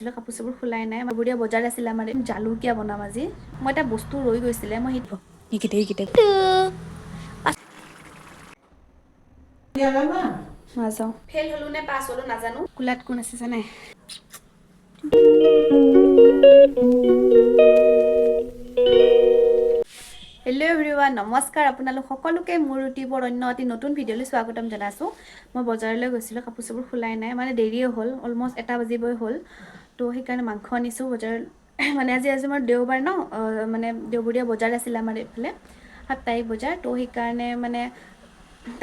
কাপোৰ চাপোৰ খোলাই নাই বুঢ়ীয়া বজাৰ আছিল আমাৰ জালুকীয়া বনাম আজি মই এটা বস্তু ৰৈ গৈছিলে মই এইকেইটা নাযাওঁ ফেইল হলো নে পাছ হলো নাজানো কোলাত কোন আছে জানে হেল্ল' এভৰিৱান নমস্কাৰ আপোনালোক সকলোকে মোৰ ইউটিউবৰ অন্য এটি নতুন ভিডিঅ'লৈ স্বাগতম জনাইছোঁ মই বজাৰলৈ গৈছিলোঁ কাপোৰ চাপোৰ খোলাই নাই মানে দেৰিয়ে হ'ল অলমষ্ট 1 বাজিবই হ'ল তো সেইকাৰণে মাংস আনিছোঁ বজাৰ মানে আজি আমাৰ দেওবাৰ ন মানে দেওবৰীয়া বজাৰ আছিল আমাৰ এইফালে সাপ্তাহিক বজাৰ তো সেইকাৰণে মানে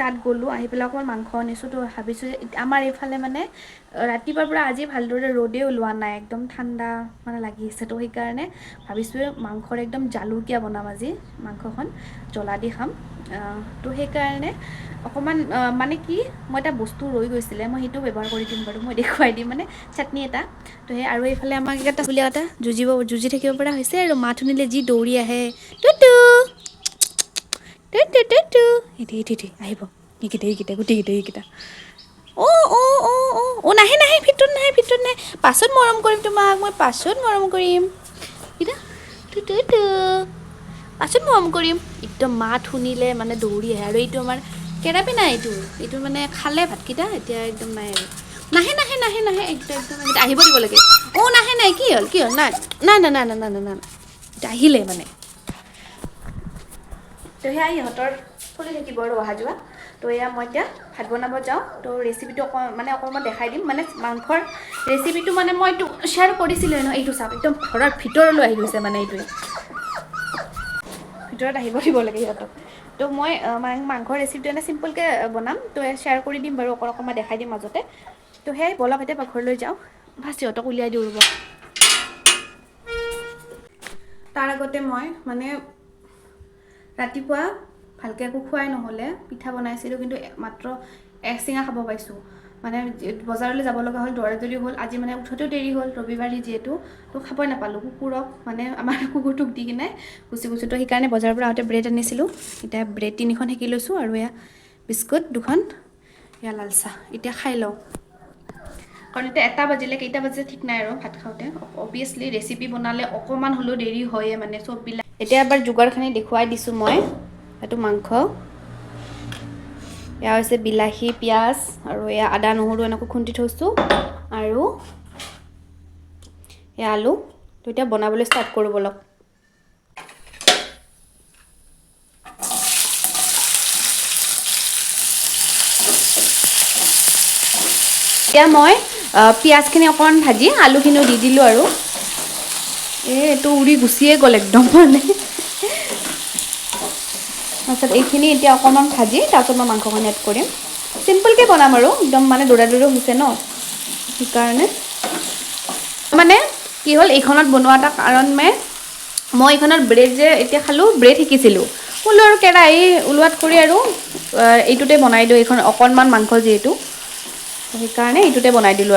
তাত গ'লো আহি পেলাই অকণমান মাংস আনিছোঁ তো ভাবিছোঁ আমাৰ এইফালে মানে ৰাতিপুৱাৰ পৰা আজি ভালদৰে ৰ'দেই ওলোৱা নাই একদম ঠাণ্ডা মানে লাগি আছে তো সেইকাৰণে ভাবিছোঁ মাংসৰ একদম জালুকীয়া বনাম আজি মাংসখন জ্বলা দি খাম তো সেইকাৰণে অকণমান মানে কি মই এটা বস্তু ৰৈ গৈছিলে মই সেইটো ব্যৱহাৰ কৰি দিম বাৰু মই দেখুৱাই দিম মানে চাটনি এটা তো সেই আৰু এইফালে আমাক এটা চুলীয়া এটা যুঁজি থাকিব পৰা হৈছে আৰু মাত শুনিলে যি দৌৰি আহে টুটু আহিব এইকেইটা গোটেইকেইটা অ' নাহে ভিতৰত নাহে পাছত মৰম কৰিম তোমাক মই পাছত মৰম কৰিম পাছত মৰম কৰিম একদম মাত শুনিলে মানে দৌৰি আহে আৰু এইটো আমাৰ কেৰাপি নাই এইটো মানে খালে ভাতকেইটা এতিয়া একদম নাই আৰু নাহে একদম আহিব দিব লাগে অ' নাহে নাই কি হ'ল নাই এতিয়া আহিলে মানে তো সেয়া ইহঁতৰ চলি থাকিব আৰু অহা যোৱা তো এয়া মই এতিয়া ভাত বনাব যাওঁ তো ৰেচিপিটো অকণমান দেখাই দিম মানে মাংসৰ ৰেচিপিটো মানে মই এইটো শ্বেয়াৰ কৰিছিলোঁ ন এইটো চাওক একদম ঘৰৰ ভিতৰলৈ আহি গৈছে মানে এইটোৱে ভিতৰত আহিব দিব লাগে সিহঁতক তো মই মাংসৰ ৰেচিপিটো এনে চিম্পলকৈ বনাম তো শ্বেয়াৰ কৰি দিম বাৰু অকণমান দেখাই দিম মাজতে তো সেয়াই বলক এতিয়া পাকঘৰলৈ যাওঁ ফাৰ্ষ্ট সিহঁতক উলিয়াই দিওঁ ৰ'ব তাৰ আগতে মই মানে ৰাতিপুৱা ভালকৈ একো খোৱাই নহ'লে পিঠা বনাইছিলোঁ কিন্তু মাত্ৰ এক চিঙা খাব পাইছোঁ মানে বজাৰলৈ যাব লগা হ'ল দৌৰা-দৌৰি হ'ল আজি মানে উঠোতেও দেৰি হ'ল ৰবিবাৰী যিহেতু তো খাবই নাপালোঁ কুকুৰক মানে আমাৰ কুকুৰটোক দি কিনে গুচি তো সেইকাৰণে বজাৰৰ পৰা আহোঁতে ব্ৰেড আনিছিলোঁ এতিয়া ব্ৰেড 3খন সেকি লৈছোঁ আৰু এয়া বিস্কুট 2খন এয়া লাল চাহ এতিয়া খাই লওঁ কাৰণ এতিয়া 1 বাজিলে কেইটা বাজিলে ঠিক নাই আৰু ভাত খাওঁতে অভিয়াছলি ৰেচিপি বনালে অকণমান হ'লেও দেৰি হয়ে মানে চববিলাক এতিয়া এবাৰ যোগাৰখিনি দেখুৱাই দিছোঁ মই এইটো মাংস এয়া হৈছে বিলাহী পিঁয়াজ আৰু এয়া আদা নহৰু এনেকৈ খুন্দি থৈছোঁ আৰু এয়া আলু তো এতিয়া বনাবলৈ ষ্টাৰ্ট কৰোঁ বলক এতিয়া মই পিঁয়াজখিনি অকণমান ভাজি আলুখিনিও দি দিলোঁ আৰু এইটো উৰি গুচিয়ে গ'ল একদম মানে তাৰপিছত এইখিনি এতিয়া অকণমান ভাজি তাৰপিছত মই মাংসখিনি এড কৰিম চিম্পলকৈ বনাম আৰু একদম মানে দৌৰা-দৌৰি হৈছে ন সেইকাৰণে মানে কি হ'ল এইখনত বনোৱা এটা কাৰণ মই এইখনত ব্ৰেড যে এতিয়া খালোঁ ব্ৰেড শিকিছিলোঁ বোলো আৰু কেৰাহী ওলোৱাত কৰি আৰু এইটোতে বনাই দিওঁ এইখন অকণমান মাংস যিহেতু সেইকাৰণে এইটোতে বনাই দিলোঁ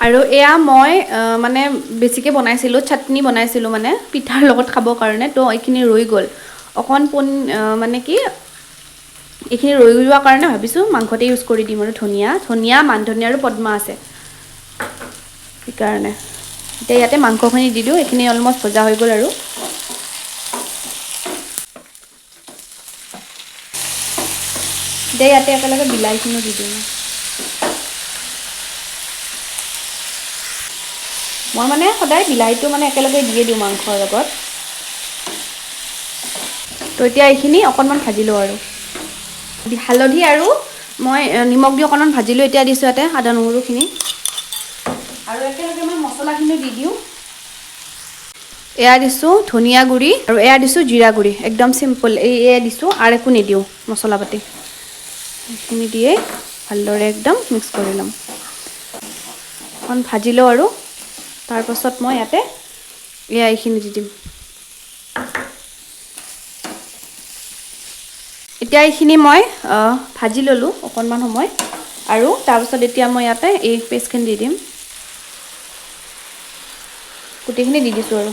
আৰু এয়া মই মানে বেছিকৈ বনাইছিলোঁ চাটনি বনাইছিলোঁ মানে পিঠাৰ লগত খাবৰ কাৰণে তো এইখিনি ৰৈ গ'ল অকণ মানে কি এইখিনি ৰৈ যোৱাৰ কাৰণে ভাবিছোঁ মাংসতে ইউজ কৰি দিম আৰু ধনিয়া মান ধনিয়া আৰু পদ্মা আছে সেইকাৰণে এতিয়া ইয়াতে মাংসখিনি দি দিওঁ এইখিনি অলমষ্ট ভজা হৈ গ'ল আৰু এতিয়া ইয়াতে একেলগে বিলাহীখিনিও দি দিওঁ মই মানে সদায় বিলাহীটো মানে একেলগে দিয়ে দিওঁ মাংসৰ লগত তো এতিয়া এইখিনি অকণমান ভাজি লওঁ আৰু হালধি আৰু মই নিমখ দি অকণমান ভাজিলোঁ এতিয়া দিছোঁ ইয়াতে আদা নহৰুখিনি আৰু একেলগে মই মছলাখিনি দি দিওঁ এয়া দিছোঁ ধনিয়া গুড়ি আৰু এয়া দিছোঁ জিৰা গুড়ি একদম চিম্পল এয়া দিছোঁ আৰু একো নিদিওঁ মছলা পাতি এইখিনি দিয়ে ভালদৰে একদম মিক্স কৰি ল'ম অকণ ভাজি লওঁ আৰু তাৰপাছত মই ইয়াতে এইখিনি দি দিম এতিয়া এইখিনি মই ভাজি ল'লোঁ অকণমান সময় আৰু তাৰপিছত এতিয়া মই ইয়াতে এই পেষ্টখিনি দি দিম গোটেইখিনি দি দিছোঁ আৰু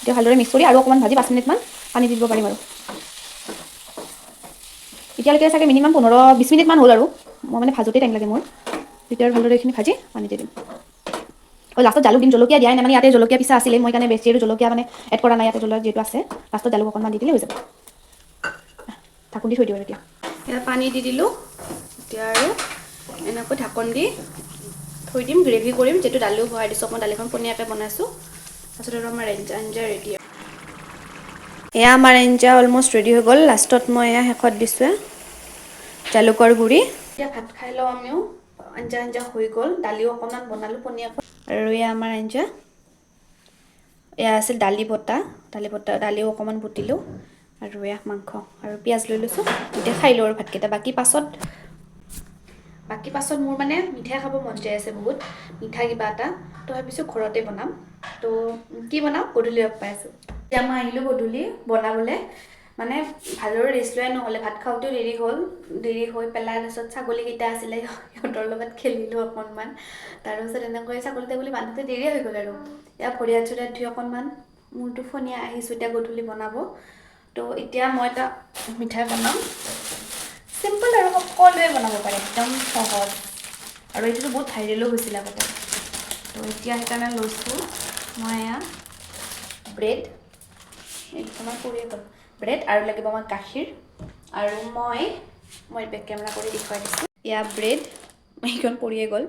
এতিয়া ভালদৰে মিক্স কৰি আৰু অকণমান ভাজি 5 মিনিটমান পানী দি দিব পাৰিম আৰু এতিয়ালৈকে চাগে মিনিমাম 15-20 মিনিটমান হ'ল আৰু মই মানে ভাজোঁতেই টাইম লাগে মোৰ এতিয়া ভালদৰে এইখিনি ভাজি পানী দি দিম লাষ্টত জালুক দিম জলকীয়া দিয়াই নাই মানে ইয়াতে জলকীয়া পিছা আছিলে মই কাৰণে বেছি আৰু জলকীয়া মানে এড কৰা নাই ইয়াতে জলকীয়া যিহেতু আছে লাষ্টত জালুক অকণমান দি দিলে হৈ যাব ঢাকন দি থৈ দিওঁ এতিয়া ইয়াত পানী দি দিলোঁ এতিয়া আৰু এনেকৈ ঢাকন দি থৈ দিম গ্ৰেভি কৰিম যিহেতু দালিও বহাই দিছোঁ মই দালিখন পনীয়াকৈ বনাইছোঁ তাৰপিছত আৰু আমাৰ আঞ্জা ৰেডি এয়া আমাৰ আঞ্জা অলমষ্ট ৰেডি হৈ গ'ল লাষ্টত মই এয়া শেষত দিছোঁ জালুকৰ গুড়ি এতিয়া ভাত খাই লওঁ আমিও আঞ্জা হৈ গ'ল দালিও অকণমান বনালোঁ পনীয়াকৈ আৰু এয়া আমাৰ আঞ্জা এয়া আছিল দালি বটা দালিও অকণমান বটিলোঁ আৰু এয়া মাংস আৰু পিঁয়াজ লৈ লৈছোঁ এতিয়া খাই লওঁ আৰু ভাতকেইটা বাকী পাছত মোৰ মানে মিঠাই খাব মন যায় আছে বহুত মিঠা কিবা এটা তো ভাবিছোঁ ঘৰতে বনাম তো কি বনাম গধূলি লগ পাই আছোঁ এতিয়া মই আহিলোঁ গধূলি বনাবলৈ মানে ভালদৰে ৰেষ্ট লোৱাই নহ'লে ভাত খাওঁতেও দেৰি হৈ পেলাই তাৰপিছত ছাগলীকেইটা আছিলে সিহঁতৰ লগত খেলিলোঁ অকণমান তাৰপিছত এনেকৈ ছাগলী বান্ধোতে দেৰিয়ে হৈ গ'ল আৰু এয়া ভৰি হাত ধুই অকণমান মূৰটো ফনিয়াই আহিছোঁ এতিয়া গধূলি বনাব তো এতিয়া মই এটা মিঠাই বনাম চিম্পল আৰু সকলোৱে বনাব পাৰে একদম সহজ আৰু এইটোতো বহুত ভাইৰেলো হৈছিল আগতে তো এতিয়া সেইকাৰণে লৈছোঁ মই এয়া ব্ৰেড এইটো আমাৰ পৰিয়ে গ'ল ব্ৰেড আৰু লাগিব আমাক গাখীৰ আৰু মই বেক কেমেৰা কৰি দেখুৱাই দিছোঁ এয়া ব্ৰেড এইখন পৰিয়ে গ'ল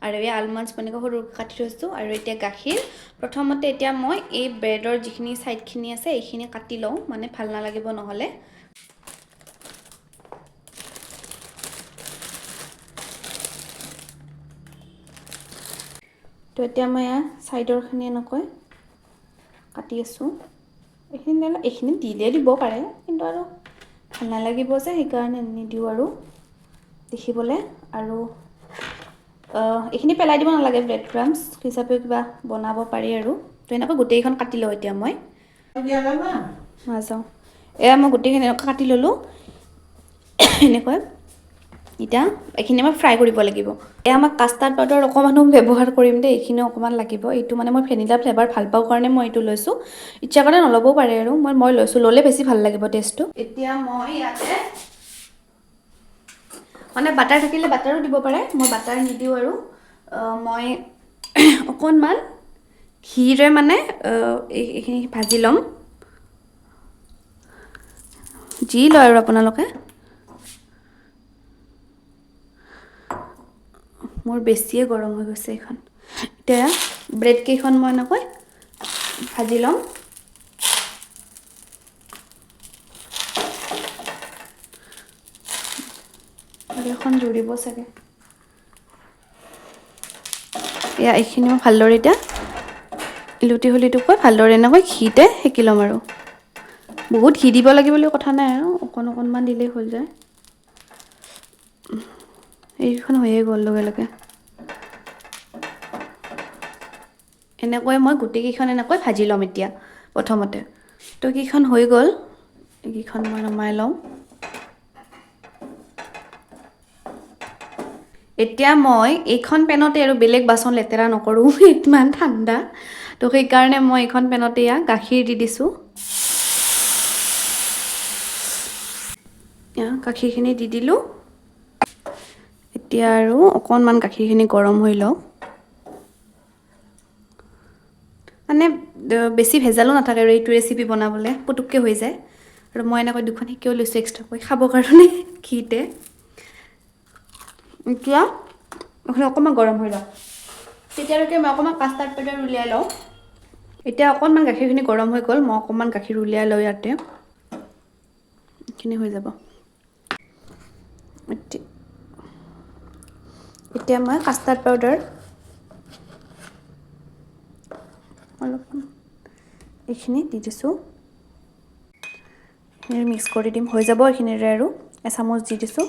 আৰু এই আলমণ্ডছ মানে সৰু কাটি থৈছোঁ আৰু এতিয়া গাখীৰ প্ৰথমতে এতিয়া মই এই ব্ৰেডৰ যিখিনি ছাইডখিনি আছে এইখিনি কাটি লওঁ মানে ভাল নালাগিব নহ'লে তো এতিয়া মই ছাইডৰখিনি এনেকৈ কাটি আছোঁ এইখিনি দিলে দিব পাৰে কিন্তু আৰু ভাল নালাগিব যে সেইকাৰণে নিদিওঁ আৰু দেখিবলৈ আৰু এইখিনি পেলাই দিব নালাগে ব্ৰেড ক্ৰাম্পছ হিচাপে কিবা বনাব পাৰি আৰু তো এনেকৈ গোটেইখন কাটি লওঁ এতিয়া মই নাযাওঁ এয়া মই গোটেইখিনি এনেকৈ কাটি ল'লোঁ এনেকৈ এতিয়া এইখিনি মই ফ্ৰাই কৰিব লাগিব এয়া মই কাষ্টাৰ্ড পাউডাৰ অকণমানো ব্যৱহাৰ কৰিম দেই এইখিনিও অকণমান লাগিব এইটো মানে মই ভেনিলা ফ্লেভাৰ ভাল পাওঁ কাৰণে মই এইটো লৈছোঁ ইচ্ছা কৰিলে নল'বও পাৰে আৰু মই লৈছোঁ ল'লে বেছি ভাল লাগিব টেষ্টটো এতিয়া মই ইয়াতে মানে বাটাৰ থাকিলে বাটাৰো দিব পাৰে মই বাটাৰ নিদিওঁ আৰু মই অকণমান ঘিৰে মানে এইখিনি ভাজি ল'ম যি লয় আৰু আপোনালোকে মোৰ বেছিয়ে গৰম হৈ গৈছে এইখন এতিয়া ব্ৰেড কেইখন মই এনেকৈ ভাজি ল'ম আৰু এখন জুৰিব চাগে এয়া এইখিনি মই ভালদৰে এতিয়া লুটি ভালদৰে এনেকৈ ঘিতে সেকি ল'ম আৰু বহুত ঘি দিব লাগিব বুলি কথা নাই আৰু অকণমান দিলেই হৈ যায় এইখন হৈয়ে গ'ল লগে এনেকৈ মই গোটেইকেইখন এনেকৈ ভাজি ল'ম এতিয়া প্ৰথমতে তো কেইখন হৈ গ'ল এইকেইখন মই নমাই লওঁ এতিয়া মই এইখন পেনতে আৰু বেলেগ বাচন লেতেৰা নকৰোঁ ইমান ঠাণ্ডা তো সেইকাৰণে মই এইখন পেনতে গাখীৰ দি দিছোঁ গাখীৰখিনি দি দিলোঁ এতিয়া আৰু অকণমান গাখীৰখিনি গৰম হৈ লওক মানে বেছি ভেজালো নাথাকে আৰু এইটো ৰেচিপি বনাবলৈ পুটুককৈ হৈ যায় আৰু মই এনেকৈ দুখন শিকিও লৈছোঁ এক্সট্ৰাকৈ খাবৰ কাৰণে ঘিতে এতিয়া এইখিনি অকণমান গৰম হৈ লওক তেতিয়ালৈকে মই অকণমান কাষ্টাৰ্ড পাউডাৰ উলিয়াই লওঁ এতিয়া অকণমান গাখীৰখিনি গৰম হৈ গ'ল মই অকণমান গাখীৰ উলিয়াই লওঁ ইয়াতে এইখিনি হৈ যাব এতিয়া মই কাষ্টাৰ্ড পাউডাৰ অলপমান এইখিনি দি দিছোঁ এইখিনি মিক্স কৰি দিম হৈ যাব এইখিনিৰে আৰু এচামুচ দি দিছোঁ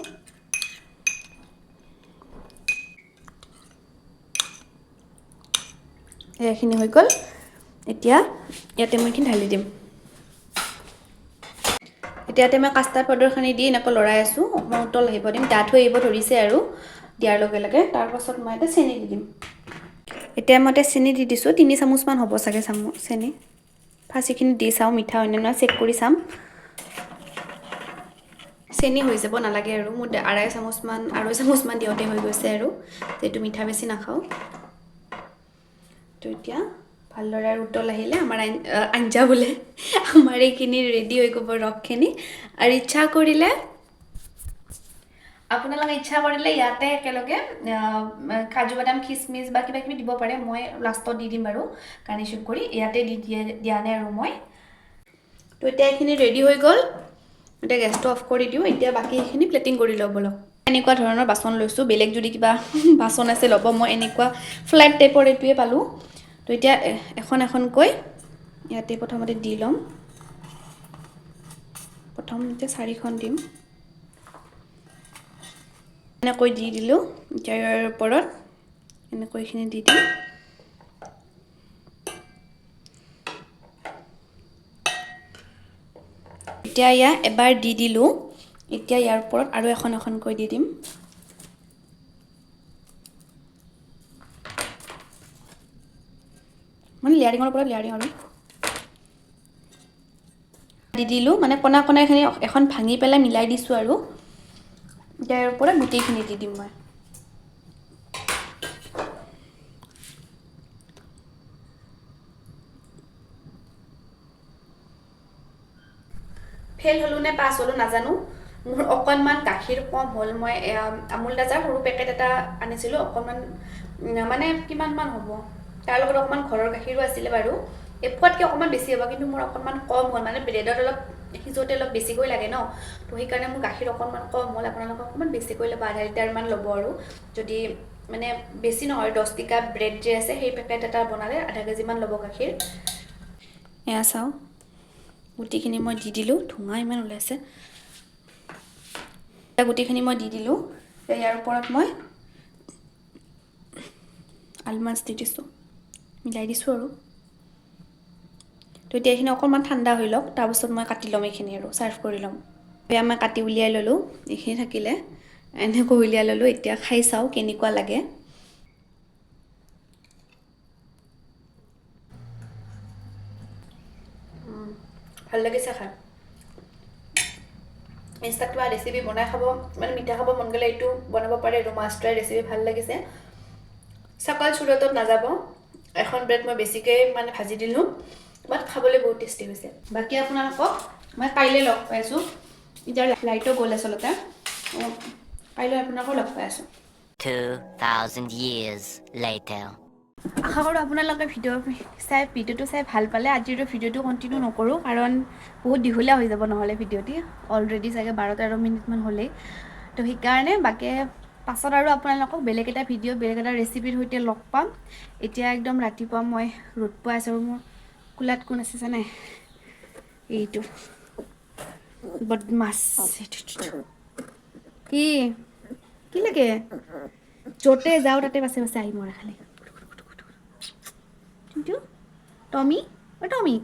এইখিনি হৈ গ'ল এতিয়া ইয়াতে মই এইখিনি ঢালি দিম এতিয়া মই কাষ্টাৰ্ড পাউডাৰখিনি দি এনেকৈ লৰাই আছোঁ অকণমান উতল আহিব দিম ডাঠ হৈ আহিব ধৰিছে আৰু দিয়াৰ লগে তাৰপাছত মই এটা চেনি দি দিম এতিয়া মই চেনি দি দিছোঁ 3 চামুচমান হ'ব চাগে চেনি ফাৰ্ষ্ট এইখিনি দি চাওঁ মিঠা হয়নে নহয় চেক কৰি চাম চেনি হৈ যাব নালাগে আৰু মোৰ 2.5 চামুচমান দিওঁতে হৈ গৈছে আৰু যেটো মিঠা বেছি নাখাওঁ তো এতিয়া ভালদৰে আৰু উতল আহিলে আমাৰ আঞ্জা বোলে আমাৰ এইখিনি ৰেডি হৈ গ'ব ৰসখিনি আৰু ইচ্ছা কৰিলে আপোনালোকে ইচ্ছা কৰিলে ইয়াতে একেলগে কাজু বাদাম খিচমিচ বা কিবা কিবি দিব পাৰে মই লাষ্টত দি দিম বাৰু গাৰ্নিচিং কৰি ইয়াতে দিয়া নাই আৰু মই তো এতিয়া এইখিনি ৰেডি হৈ গ'ল এতিয়া গেছটো অফ কৰি দিওঁ এতিয়া বাকী এইখিনি প্লেটিং কৰি লওঁ বলক এনেকুৱা ধৰণৰ বাচন লৈছোঁ বেলেগ যদি কিবা বাচন আছে ল'ব মই এনেকুৱা ফ্লাইট টাইপৰ এইটোৱে পালোঁ তো এতিয়া এখনকৈ ইয়াতে প্ৰথমতে দি ল'ম প্ৰথমতে 4খন দিম এনেকৈ দি দিলোঁ ইয়াৰ ওপৰত এনেকৈ এইখিনি দি দিম এতিয়া এবাৰ দি দিলোঁ এতিয়া ইয়াৰ ওপৰত আৰু এখনকৈ দি দিম মানে লেয়াৰিঙৰ ওপৰত লেয়াৰিং আৰু দি দিলোঁ মানে কণাখিনি এখন ভাঙি পেলাই মিলাই দিছোঁ আৰু ইয়াৰ ওপৰত গোটেইখিনি দি দিম মই ফেল হলো নে পাছ হলো নাজানো মোৰ অকনমান গাখীৰ কম হ'ল মই আমুল দাজাৰ সৰু পেকেট এটা আনিছিলোঁ অকনমান মানে কিমান মান হ'ব তাৰ লগত অকমান ঘৰৰ গাখীৰো আছিল বাৰু এপোৱাতকৈ অকমান বেছি হ'ব কিন্তু মোৰ অকনমান কম হ'ল মানে ব্ৰেডত অলপ সিজোতে অলপ বেছিকৈ লাগে ন তো সেইকাৰণে মোৰ গাখীৰ অকনমান কম হ'ল আপোনালোকে অকমান বেছিকৈ ল'ব আধা লিটাৰমান ল'ব আৰু যদি মানে বেছি নহয় 10 টকা ব্ৰেড যে আছে সেই পেকেট এটা বনালে আধা কেজিমান ল'ব গাখীৰ এয়া চাওঁ গুটিখিনি মই দি দিলোঁ ধোঁৱা ইমান ওলাইছে গুটিখিনি মই দি দিলোঁ ইয়াৰ ওপৰত মই আলমণ্ড দি দিছোঁ মিলাই দিছোঁ আৰু তো এতিয়া এইখিনি অকণমান ঠাণ্ডা হৈ লওক তাৰপিছত মই কাটি ল'ম এইখিনি আৰু ছাৰ্ভ কৰি ল'ম এতিয়া মই কাটি উলিয়াই ল'লোঁ এইখিনি থাকিলে এনেকৈ উলিয়াই ল'লোঁ এতিয়া খাই চাওঁ কেনেকুৱা লাগে ভাল লাগিছে খাই ইনষ্টাত কিবা ৰেচিপি বনাই খাব মানে মিঠা খাব মন গ'লে এইটো বনাব পাৰে আৰু মাষ্টাৰ ৰেচিপি ভাল লাগিছে সকাল সুৰতত নাযাব এখন ব্ৰেড মই বেছিকৈ মানে ভাজি দিলোঁ বাট খাবলৈ বহুত টেষ্টি হৈছে বাকী আপোনালোকক মই কাইলৈ লগ পাইছোঁ এতিয়া লাইটো গ'ল আচলতে কাইলৈ আপোনালোকক লগ পাই আছোঁ 2000 years later আশা কৰোঁ আপোনালোকে ভিডিঅ'টো চাই ভাল পালে আজিৰ ভিডিঅ'টো কণ্টিনিউ নকৰোঁ কাৰণ বহুত দীঘলীয়া হৈ যাব নহ'লে ভিডিঅ'টি অলৰেডি চাগে 12-13 মিনিটমান হ'লেই তো সেইকাৰণে বাকী পাছত আৰু আপোনালোকক বেলেগ এটা ভিডিঅ' বেলেগ এটা ৰেচিপিৰ সৈতে লগ পাম এতিয়া একদম ৰাতিপুৱা মই ৰ'দ পোৱা আছোঁ আৰু মোৰ কোলাত কোন আছে জানে এইটো বদমাছ কি লাগে য'তে যাওঁ তাতে বাছে আহি মৰে খালি টমি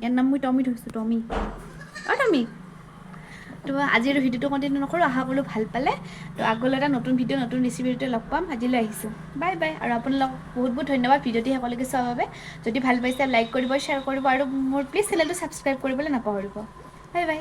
ইয়াৰ নাম মই টমি থৈছোঁ টমি তো আজিৰ ভিডিঅ'টো কণ্টিনিউ নকৰোঁ আশা কৰোঁ ভাল পালে তো আগলৈ এটা নতুন ভিডিঅ' নতুন ৰেচিপিতে লগ পাম আজিলৈ আহিছোঁ বাই বাই আৰু আপোনালোক বহুত ধন্যবাদ ভিডিঅ'টি শেষলৈকে চোৱাৰ বাবে যদি ভাল পাইছে লাইক কৰিব শ্বেয়াৰ কৰিব আৰু মোৰ প্লিজ চেনেলটো ছাবস্ক্ৰাইব কৰিবলৈ নাপাহৰিব বাই বাই